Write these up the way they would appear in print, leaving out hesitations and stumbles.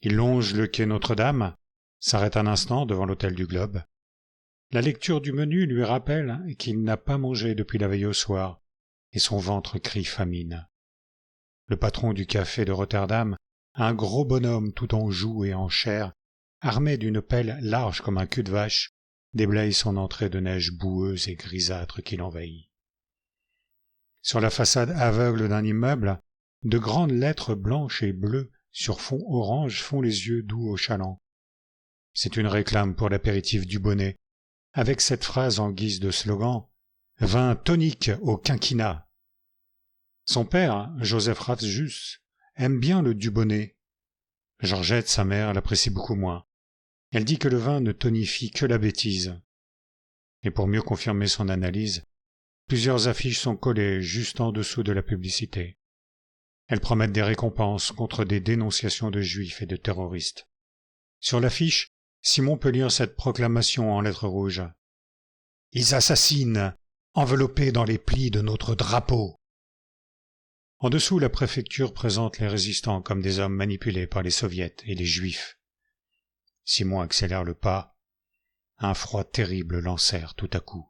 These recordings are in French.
Il longe le quai Notre-Dame, s'arrête un instant devant l'hôtel du Globe. La lecture du menu lui rappelle qu'il n'a pas mangé depuis la veille au soir, et son ventre crie famine. Le patron du café de Rotterdam, un gros bonhomme tout en joues et en chair, armé d'une pelle large comme un cul de vache, déblaye son entrée de neige boueuse et grisâtre qui l'envahit. Sur la façade aveugle d'un immeuble, de grandes lettres blanches et bleues sur fond orange font les yeux doux aux chalands. C'est une réclame pour l'apéritif du Bonnet, avec cette phrase en guise de slogan « Vin tonique au quinquina ». Son père, Joseph Ratjus, aime bien le Dubonnet. Georgette, sa mère, l'apprécie beaucoup moins. Elle dit que le vin ne tonifie que la bêtise. Et pour mieux confirmer son analyse, plusieurs affiches sont collées juste en dessous de la publicité. Elles promettent des récompenses contre des dénonciations de juifs et de terroristes. Sur l'affiche, Simon peut lire cette proclamation en lettres rouges. « Ils assassinent, enveloppés dans les plis de notre drapeau !» En dessous, la préfecture présente les résistants comme des hommes manipulés par les soviets et les juifs. Simon accélère le pas. Un froid terrible l'enserre tout à coup.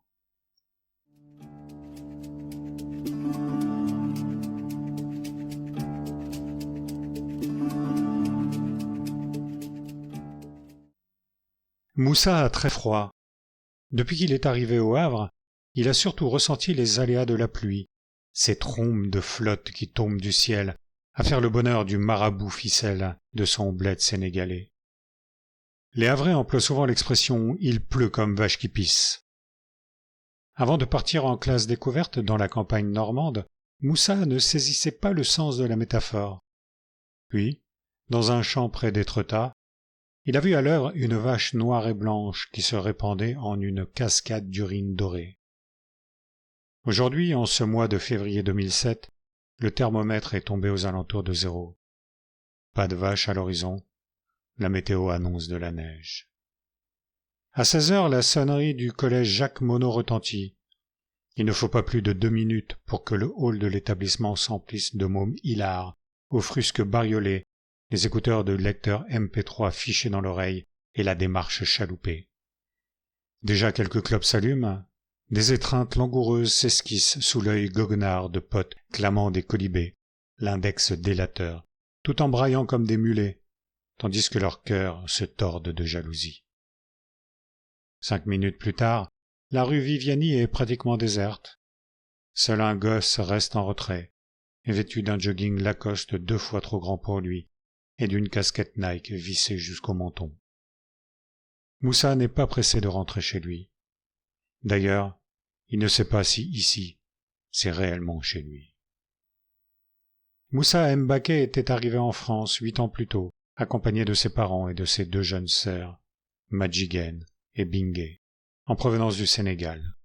Moussa a très froid. Depuis qu'il est arrivé au Havre, il a surtout ressenti les aléas de la pluie, ces trombes de flotte qui tombent du ciel, à faire le bonheur du marabout ficelle de son bled sénégalais. Les Havrais emploient souvent l'expression « il pleut comme vache qui pisse ». Avant de partir en classe découverte dans la campagne normande, Moussa ne saisissait pas le sens de la métaphore. Puis, dans un champ près d'Étretat, il a vu à l'heure une vache noire et blanche qui se répandait en une cascade d'urine dorée. Aujourd'hui, en ce mois de février 2007, le thermomètre est tombé aux alentours de 0. Pas de vache à l'horizon, la météo annonce de la neige. À 16 heures, la sonnerie du collège Jacques Monod retentit. Il ne faut pas plus de 2 minutes pour que le hall de l'établissement s'emplisse de mômes hilars, aux frusques bariolés, les écouteurs de lecteur MP3 fichés dans l'oreille et la démarche chaloupée. Déjà quelques clopes s'allument, des étreintes langoureuses s'esquissent sous l'œil goguenard de potes clamant des colibés, l'index délateur, tout en braillant comme des mulets, tandis que leurs cœurs se tordent de jalousie. 5 minutes plus tard, la rue Viviani est pratiquement déserte. Seul un gosse reste en retrait, vêtu d'un jogging Lacoste 2 fois trop grand pour lui, et d'une casquette Nike vissée jusqu'au menton. Moussa n'est pas pressé de rentrer chez lui. D'ailleurs, il ne sait pas si ici, c'est réellement chez lui. Moussa Mbaké était arrivé en France 8 ans plus tôt, accompagné de ses parents et de ses 2 jeunes sœurs, Madjiguen et Bingé, en provenance du Sénégal.